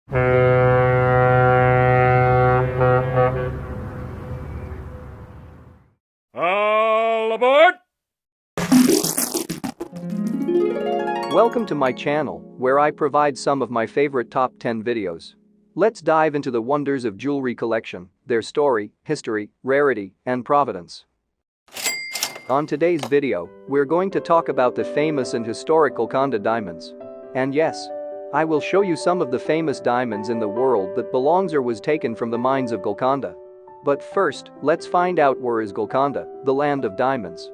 All aboard! Welcome to my channel, where I provide some of my favorite top 10 videos. Let's dive into the wonders of jewelry collection, their story, history, rarity, and provenance. On today's video, we're going to talk about the famous and historic Golconda diamonds. And yes, I will show you some of the famous diamonds in the world that belongs or was taken from the mines of Golconda. But first, let's find out where is Golconda, the land of diamonds.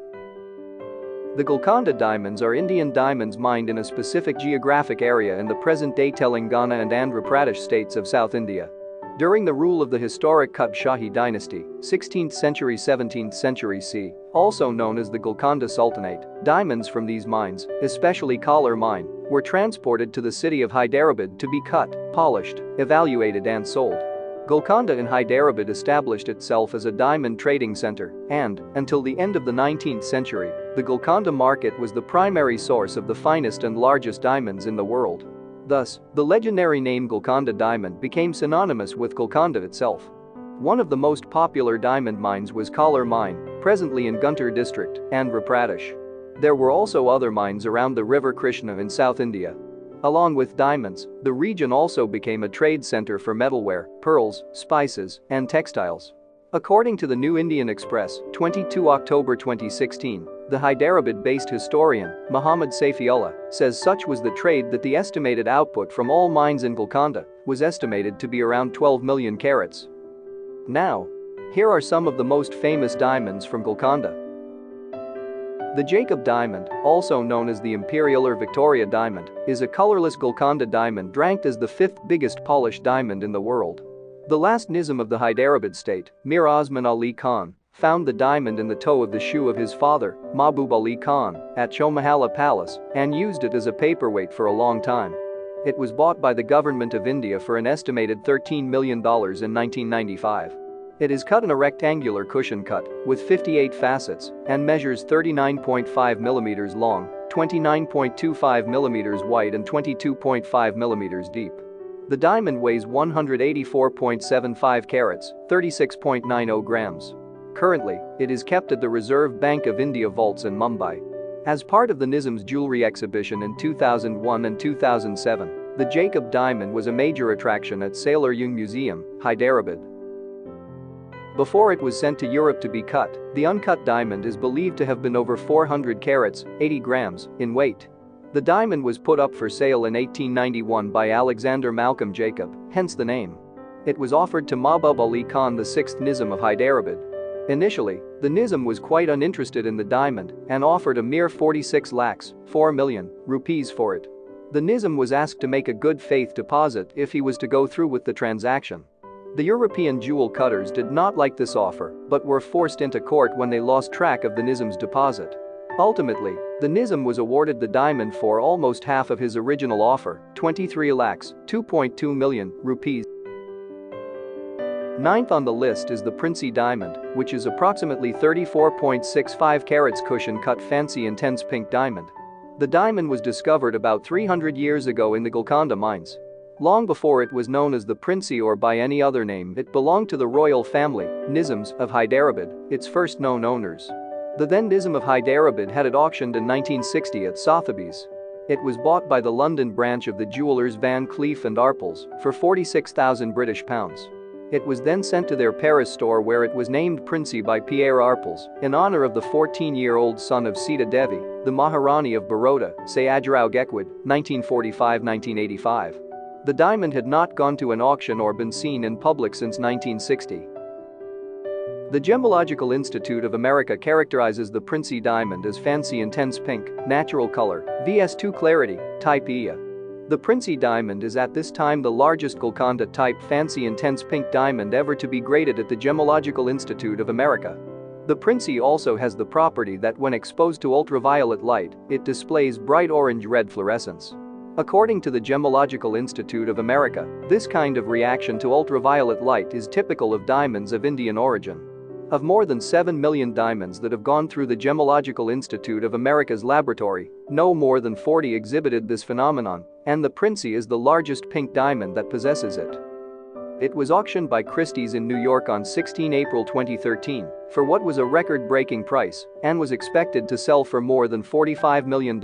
The Golconda diamonds are Indian diamonds mined in a specific geographic area in the present-day Telangana and Andhra Pradesh states of South India. During the rule of the historic Qutb Shahi dynasty, 16th century-17th century c., also known as the Golconda Sultanate, diamonds from these mines, especially Kolar mine, were transported to the city of Hyderabad to be cut, polished, evaluated and sold. Golconda in Hyderabad established itself as a diamond trading center, and, until the end of the 19th century, the Golconda market was the primary source of the finest and largest diamonds in the world. Thus, the legendary name Golconda diamond became synonymous with Golconda itself. One of the most popular diamond mines was Kolar mine, presently in Guntur district, Andhra Pradesh. There were also other mines around the river Krishna in South India. Along with diamonds, the region also became a trade center for metalware, pearls, spices, and textiles. According to the New Indian Express, 22 October 2016, the Hyderabad-based historian, Muhammad Saifiullah, says such was the trade that the estimated output from all mines in Golconda was estimated to be around 12 million carats. Now, here are some of the most famous diamonds from Golconda. The Jacob diamond, also known as the Imperial or Victoria diamond, is a colorless Golconda diamond ranked as the fifth biggest polished diamond in the world. The last Nizam of the Hyderabad state, Mir Osman Ali Khan, found the diamond in the toe of the shoe of his father, Mahbub Ali Khan, at Chomahalla Palace and used it as a paperweight for a long time. It was bought by the government of India for an estimated $13 million in 1995. It is cut in a rectangular cushion cut with 58 facets and measures 39.5 mm long, 29.25 mm wide and 22.5 mm deep. The diamond weighs 184.75 carats, 36.90 grams. Currently, it is kept at the Reserve Bank of India vaults in Mumbai. As part of the Nizam's jewelry exhibition in 2001 and 2007, the Jacob diamond was a major attraction at Sailor Jung Museum, Hyderabad. Before it was sent to Europe to be cut, the uncut diamond is believed to have been over 400 carats, 80 grams, in weight. The diamond was put up for sale in 1891 by Alexander Malcolm Jacob, hence the name. It was offered to Mahbub Ali Khan, the 6th Nizam of Hyderabad. Initially, the Nizam was quite uninterested in the diamond and offered a mere 46 lakhs, 4 million, rupees for it. The Nizam was asked to make a good faith deposit if he was to go through with the transaction. The European jewel cutters did not like this offer but were forced into court when they lost track of the Nizam's deposit. Ultimately, the Nizam was awarded the diamond for almost half of his original offer, 23 lakhs, 2.2 million, rupees. Ninth on the list is the Princey diamond, which is approximately 34.65 carats cushion-cut fancy intense pink diamond. The diamond was discovered about 300 years ago in the Golconda mines. Long before it was known as the Princey or by any other name, it belonged to the royal family, Nizams, of Hyderabad, its first known owners. The then Nizam of Hyderabad had it auctioned in 1960 at Sotheby's. It was bought by the London branch of the jewelers Van Cleef and Arpels for £46,000. It was then sent to their Paris store where it was named Princey by Pierre Arpels in honor of the 14-year-old son of Sita Devi, the Maharani of Baroda, Sayajrao Gekwad, 1945-1985. The diamond had not gone to an auction or been seen in public since 1960. The Gemological Institute of America characterizes the Princey diamond as fancy intense pink, natural color, VS2 clarity, type Ia. The Princey diamond is at this time the largest Golconda type fancy intense pink diamond ever to be graded at the Gemological Institute of America. The Princey also has the property that when exposed to ultraviolet light, it displays bright orange-red fluorescence. According to the Gemological Institute of America, this kind of reaction to ultraviolet light is typical of diamonds of Indian origin. Of more than 7 million diamonds that have gone through the Gemological Institute of America's laboratory, no more than 40 exhibited this phenomenon, and the Princey is the largest pink diamond that possesses it. It was auctioned by Christie's in New York on 16 April 2013 for what was a record-breaking price and was expected to sell for more than $45 million.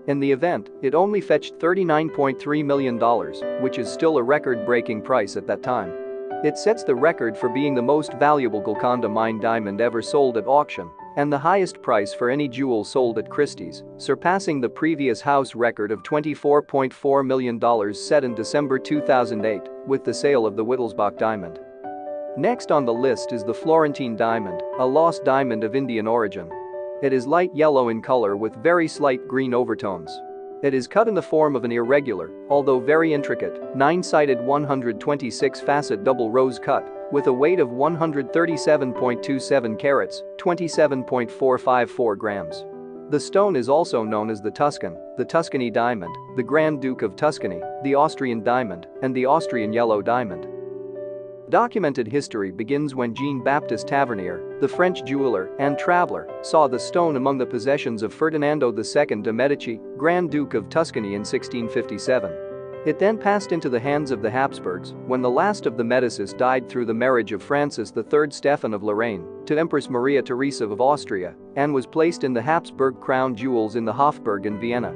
In the event, it only fetched $39.3 million, which is still a record-breaking price at that time. It sets the record for being the most valuable Golconda mine diamond ever sold at auction and the highest price for any jewel sold at Christie's, surpassing the previous house record of $24.4 million set in December 2008 with the sale of the Wittelsbach diamond. Next on the list is the Florentine diamond, a lost diamond of Indian origin. It is light yellow in color with very slight green overtones. It is cut in the form of an irregular, although very intricate, 9-sided 126-facet double rose cut with a weight of 137.27 carats, 27.454 grams. The stone is also known as the Tuscan, the Tuscany diamond, the Grand Duke of Tuscany, the Austrian diamond, and the Austrian yellow diamond. Documented history begins when Jean-Baptiste Tavernier, the French jeweler and traveler, saw the stone among the possessions of Ferdinando II de' Medici, Grand Duke of Tuscany in 1657. It then passed into the hands of the Habsburgs when the last of the Medicis died through the marriage of Francis III Stephen of Lorraine to Empress Maria Theresa of Austria and was placed in the Habsburg crown jewels in the Hofburg in Vienna.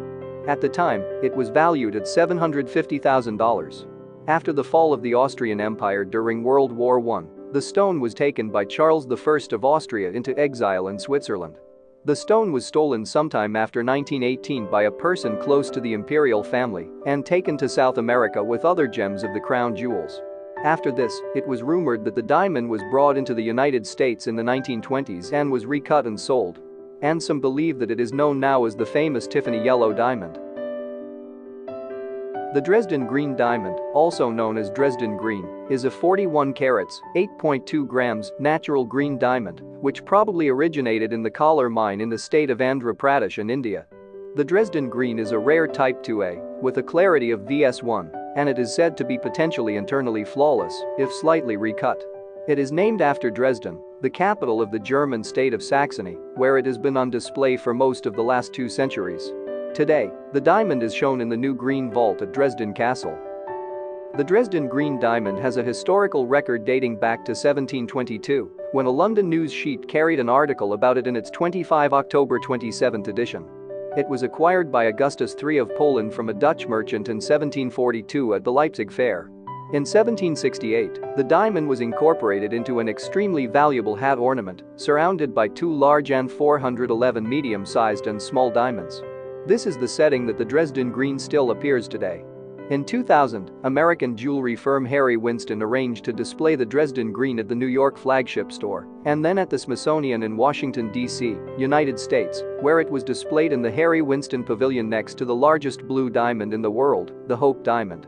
At the time, it was valued at $750,000. After the fall of the Austrian Empire during World War I, the stone was taken by Charles I of Austria into exile in Switzerland. The stone was stolen sometime after 1918 by a person close to the imperial family and taken to South America with other gems of the crown jewels. After this, it was rumored that the diamond was brought into the United States in the 1920s and was recut and sold. And some believe that it is known now as the famous Tiffany yellow diamond. The Dresden Green diamond, also known as Dresden Green, is a 41 carats, 8.2 grams natural green diamond, which probably originated in the Kolar mine in the state of Andhra Pradesh in India. The Dresden Green is a rare type 2A with a clarity of VS1, and it is said to be potentially internally flawless if slightly recut. It is named after Dresden, the capital of the German state of Saxony, where it has been on display for most of the last 2 centuries. Today, the diamond is shown in the new Green Vault at Dresden Castle. The Dresden Green diamond has a historical record dating back to 1722, when a London news sheet carried an article about it in its 25 October 27 edition. It was acquired by Augustus III of Poland from a Dutch merchant in 1742 at the Leipzig Fair. In 1768, the diamond was incorporated into an extremely valuable hat ornament, surrounded by 2 large and 411 medium-sized and small diamonds. This is the setting that the Dresden Green still appears today. In 2000, American jewelry firm Harry Winston arranged to display the Dresden Green at the New York flagship store and then at the Smithsonian in Washington, D.C., United States, where it was displayed in the Harry Winston Pavilion next to the largest blue diamond in the world, the Hope Diamond.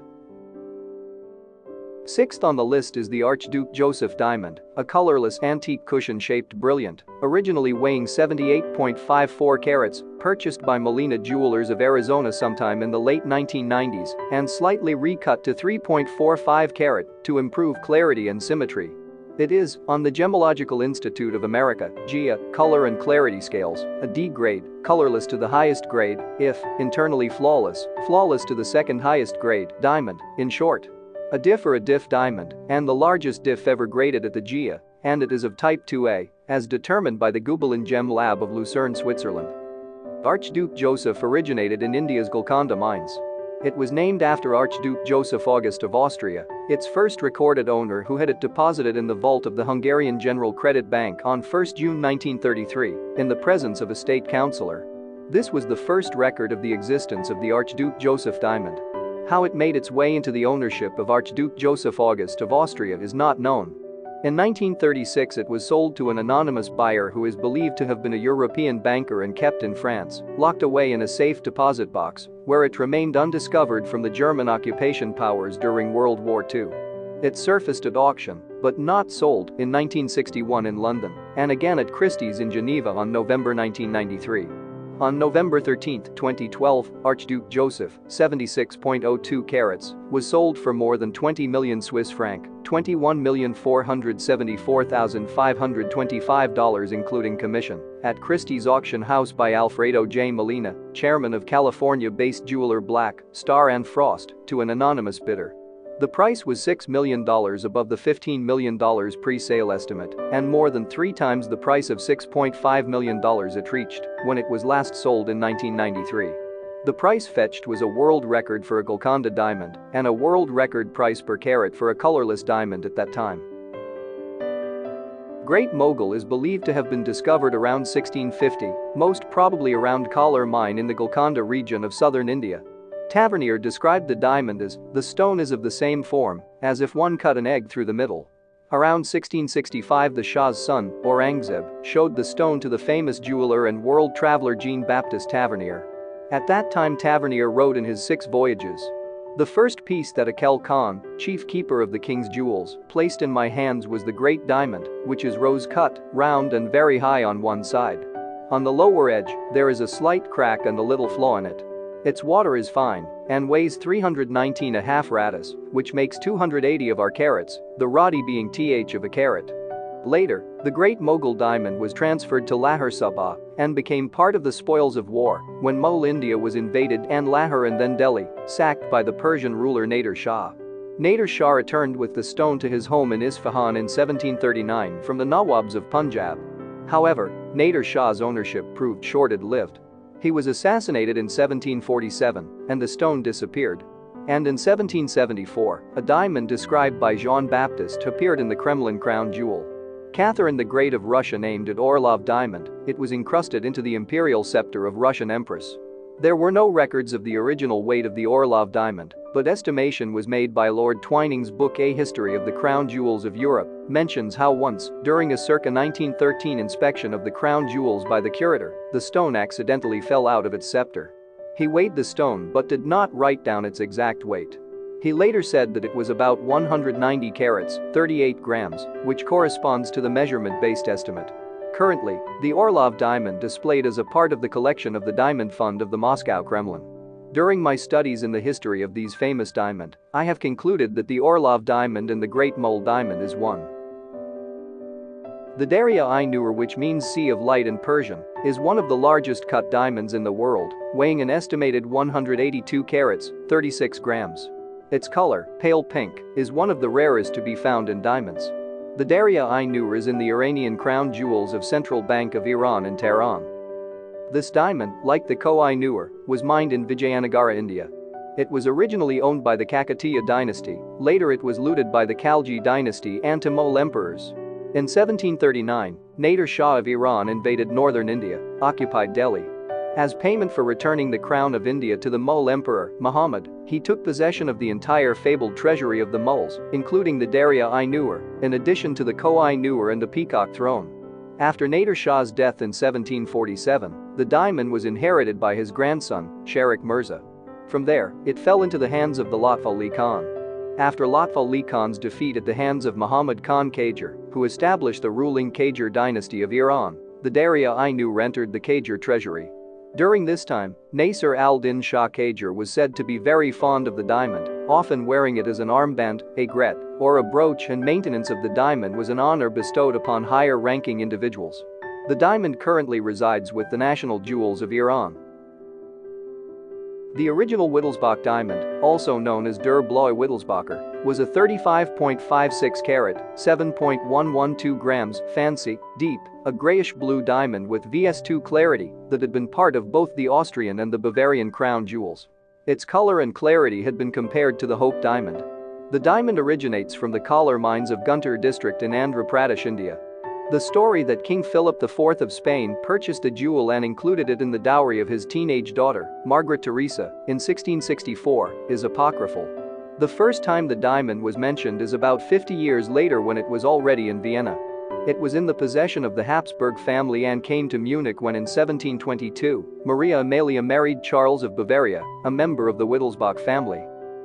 Sixth on the list is the Archduke Joseph diamond, a colorless antique cushion-shaped brilliant, originally weighing 78.54 carats, purchased by Molina Jewelers of Arizona sometime in the late 1990s and slightly recut to 3.45 carat to improve clarity and symmetry. It is, on the Gemological Institute of America (GIA) color and clarity scales, a D grade, colorless to the highest grade, if internally flawless, flawless to the second highest grade, diamond, in short. A diff or a diff diamond, and the largest diff ever graded at the GIA, and it is of type 2A, as determined by the Gubelin Gem Lab of Lucerne, Switzerland. Archduke Joseph originated in India's Golconda mines. It was named after Archduke Joseph August of Austria, its first recorded owner, who had it deposited in the vault of the Hungarian General Credit Bank on 1 June 1933, in the presence of a state councillor. This was the first record of the existence of the Archduke Joseph diamond. How it made its way into the ownership of Archduke Joseph August of Austria is not known. In 1936 it was sold to an anonymous buyer who is believed to have been a European banker and kept in France, locked away in a safe deposit box, where it remained undiscovered from the German occupation powers during World War II. It surfaced at auction, but not sold, in 1961 in London, and again at Christie's in Geneva on November 1993. On November 13, 2012, Archduke Joseph, 76.02 carats, was sold for more than 20 million Swiss franc, $21,474,525 including commission, at Christie's auction house by Alfredo J. Molina, chairman of California-based jeweler Black, Star and Frost, to an anonymous bidder. The price was $6 million above the $15 million pre-sale estimate and more than 3 times the price of $6.5 million it reached when it was last sold in 1993. The price fetched was a world record for a Golconda diamond and a world record price per carat for a colorless diamond at that time. Great Mogul is believed to have been discovered around 1650, most probably around Kalar mine in the Golconda region of southern India. Tavernier described the diamond as, "The stone is of the same form, as if one cut an egg through the middle." Around 1665 the Shah's son, Aurangzeb, showed the stone to the famous jeweler and world traveler Jean-Baptiste Tavernier. At that time Tavernier wrote in his 6 voyages, "The first piece that Akel Khan, chief keeper of the king's jewels, placed in my hands was the great diamond, which is rose-cut, round and very high on one side. On the lower edge, there is a slight crack and a little flaw in it. Its water is fine and weighs 319.5 ratas, which makes 280 of our carats, the rati being th of a carat." Later, the Great Mogul diamond was transferred to Lahore Subah and became part of the spoils of war when Mughal India was invaded and Lahore and then Delhi, sacked by the Persian ruler Nader Shah. Nader Shah returned with the stone to his home in Isfahan in 1739 from the Nawabs of Punjab. However, Nader Shah's ownership proved short-lived. He was assassinated in 1747 and the stone disappeared. And in 1774, a diamond described by Jean-Baptiste appeared in the Kremlin crown jewel. Catherine the Great of Russia named it Orlov diamond. It was encrusted into the imperial scepter of Russian empress. There were no records of the original weight of the Orlov diamond, but estimation was made by Lord Twining's book A History of the Crown Jewels of Europe, mentions how once, during a circa 1913 inspection of the crown jewels by the curator, the stone accidentally fell out of its scepter. He weighed the stone but did not write down its exact weight. He later said that it was about 190 carats, 38 grams, which corresponds to the measurement-based estimate. Currently, the Orlov diamond displayed as a part of the collection of the Diamond Fund of the Moscow Kremlin. During my studies in the history of these famous diamond, I have concluded that the Orlov diamond and the Great Mogul diamond is one. The Darya-i-Nur, which means Sea of Light in Persian, is one of the largest cut diamonds in the world, weighing an estimated 182 carats, 36 grams. Its color, pale pink, is one of the rarest to be found in diamonds. The Darya-i-Nur is in the Iranian crown jewels of Central Bank of Iran in Tehran. This diamond, like the Koh-i-Noor, was mined in Vijayanagara, India. It was originally owned by the Kakatiya dynasty, later it was looted by the Khalji dynasty and Mughal emperors. In 1739, Nader Shah of Iran invaded northern India, occupied Delhi. As payment for returning the crown of India to the Mughal emperor, Muhammad, he took possession of the entire fabled treasury of the Mughals, including the Darya-i-Nur, in addition to the Koh-i-Noor and the Peacock throne. After Nader Shah's death in 1747, the diamond was inherited by his grandson, Sharik Mirza. From there, it fell into the hands of the Lutf Ali Khan. After Lutf Ali Khan's defeat at the hands of Muhammad Khan Qajar, who established the ruling Qajar dynasty of Iran, the Darya-i-Nur entered the Qajar treasury. During this time, Nasir al-Din Shah Qajar was said to be very fond of the diamond, often wearing it as an armband, a gret, or a brooch, and maintenance of the diamond was an honor bestowed upon higher-ranking individuals. The diamond currently resides with the National Jewels of Iran. The original Wittelsbach diamond, also known as Der Blaue Wittelsbacher, was a 35.56 carat, 7.112 grams, fancy, deep, a grayish-blue diamond with VS2 clarity that had been part of both the Austrian and the Bavarian crown jewels. Its color and clarity had been compared to the Hope diamond. The diamond originates from the Kalar mines of Guntur district in Andhra Pradesh, India. The story that King Philip IV of Spain purchased the jewel and included it in the dowry of his teenage daughter, Margaret Teresa, in 1664, is apocryphal. The first time the diamond was mentioned is about 50 years later when it was already in Vienna. It was in the possession of the Habsburg family and came to Munich when in 1722, Maria Amelia married Charles of Bavaria, a member of the Wittelsbach family.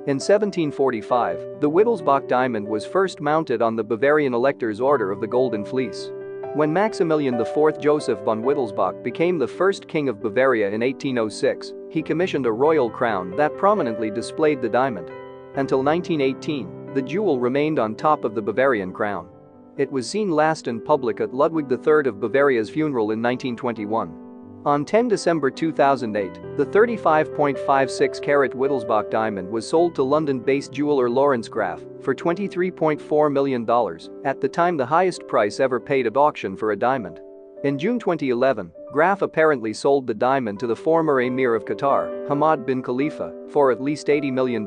In 1745, the Wittelsbach diamond was first mounted on the Bavarian Elector's Order of the Golden Fleece. When Maximilian IV Joseph von Wittelsbach became the first king of Bavaria in 1806, he commissioned a royal crown that prominently displayed the diamond. Until 1918, the jewel remained on top of the Bavarian crown. It was seen last in public at Ludwig III of Bavaria's funeral in 1921. On 10 December 2008, the 35.56-carat Wittelsbach diamond was sold to London-based jeweler Lawrence Graff for $23.4 million, at the time the highest price ever paid at auction for a diamond. In June 2011, Graff apparently sold the diamond to the former Emir of Qatar, Hamad bin Khalifa, for at least $80 million.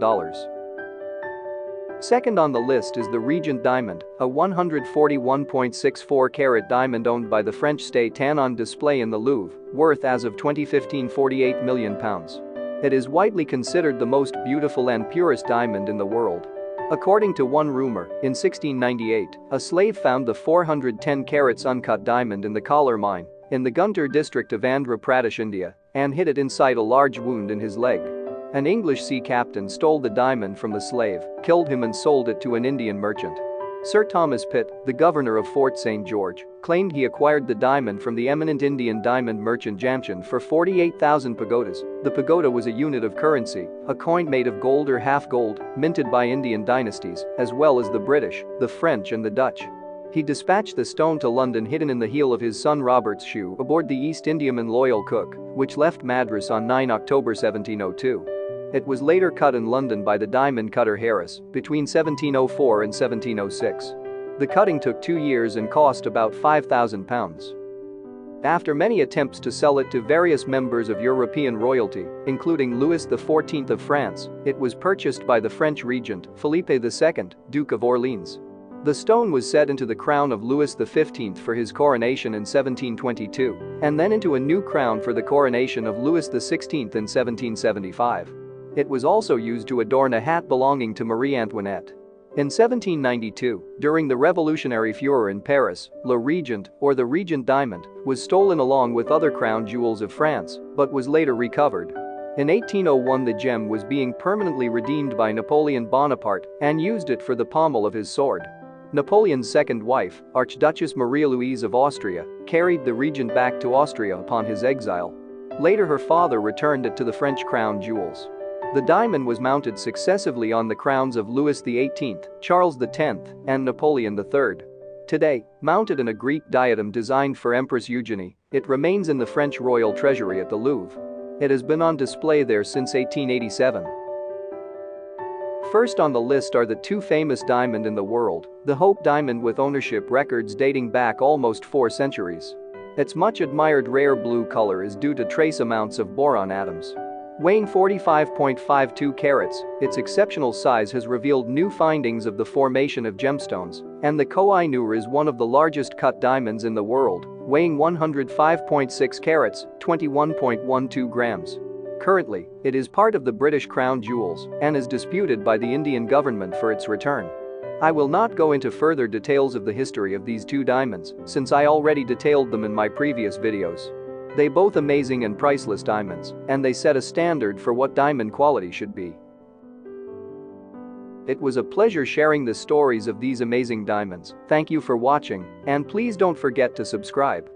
Second on the list is the Regent diamond, a 141.64-carat diamond owned by the French state and on display in the Louvre, worth as of 2015 £48 million. It is widely considered the most beautiful and purest diamond in the world. According to one rumor, in 1698, a slave found the 410 carats uncut diamond in the Kalar mine, in the Guntur district of Andhra Pradesh, India, and hid it inside a large wound in his leg. An English sea captain stole the diamond from the slave, killed him and sold it to an Indian merchant. Sir Thomas Pitt, the governor of Fort St. George, claimed he acquired the diamond from the eminent Indian diamond merchant Jamshid for 48,000 pagodas. The pagoda was a unit of currency, a coin made of gold or half gold, minted by Indian dynasties, as well as the British, the French and the Dutch. He dispatched the stone to London hidden in the heel of his son Robert's shoe aboard the East Indiaman Loyal Cook, which left Madras on 9 October 1702. It was later cut in London by the diamond cutter Harris between 1704 and 1706. The cutting took 2 years and cost about £5,000. After many attempts to sell it to various members of European royalty, including Louis XIV of France, it was purchased by the French regent Philippe II, Duke of Orleans. The stone was set into the crown of Louis XV for his coronation in 1722, and then into a new crown for the coronation of Louis XVI in 1775. It was also used to adorn a hat belonging to Marie Antoinette. In 1792, during the Revolutionary Furor in Paris, Le Regent, or the Regent diamond, was stolen along with other crown jewels of France, but was later recovered. In 1801, the gem was being permanently redeemed by Napoleon Bonaparte and used it for the pommel of his sword. Napoleon's second wife, Archduchess Maria Louise of Austria, carried the Regent back to Austria upon his exile. Later her father returned it to the French crown jewels. The diamond was mounted successively on the crowns of Louis XVIII, Charles X, and Napoleon III. Today, mounted in a Greek diadem designed for Empress Eugenie, it remains in the French royal treasury at the Louvre. It has been on display there since 1887. First on the list are the two famous diamonds in the world, the Hope diamond with ownership records dating back almost 4 centuries. Its much admired rare blue color is due to trace amounts of boron atoms. Weighing 45.52 carats, its exceptional size has revealed new findings of the formation of gemstones, and the Koh-i-Noor is one of the largest cut diamonds in the world, weighing 105.6 carats, 21.12 grams. Currently, it is part of the British Crown Jewels and is disputed by the Indian government for its return. I will not go into further details of the history of these two diamonds, since I already detailed them in my previous videos. They both amazing and priceless diamonds, and they set a standard for what diamond quality should be. It was a pleasure sharing the stories of these amazing diamonds. Thank you for watching, and please don't forget to subscribe.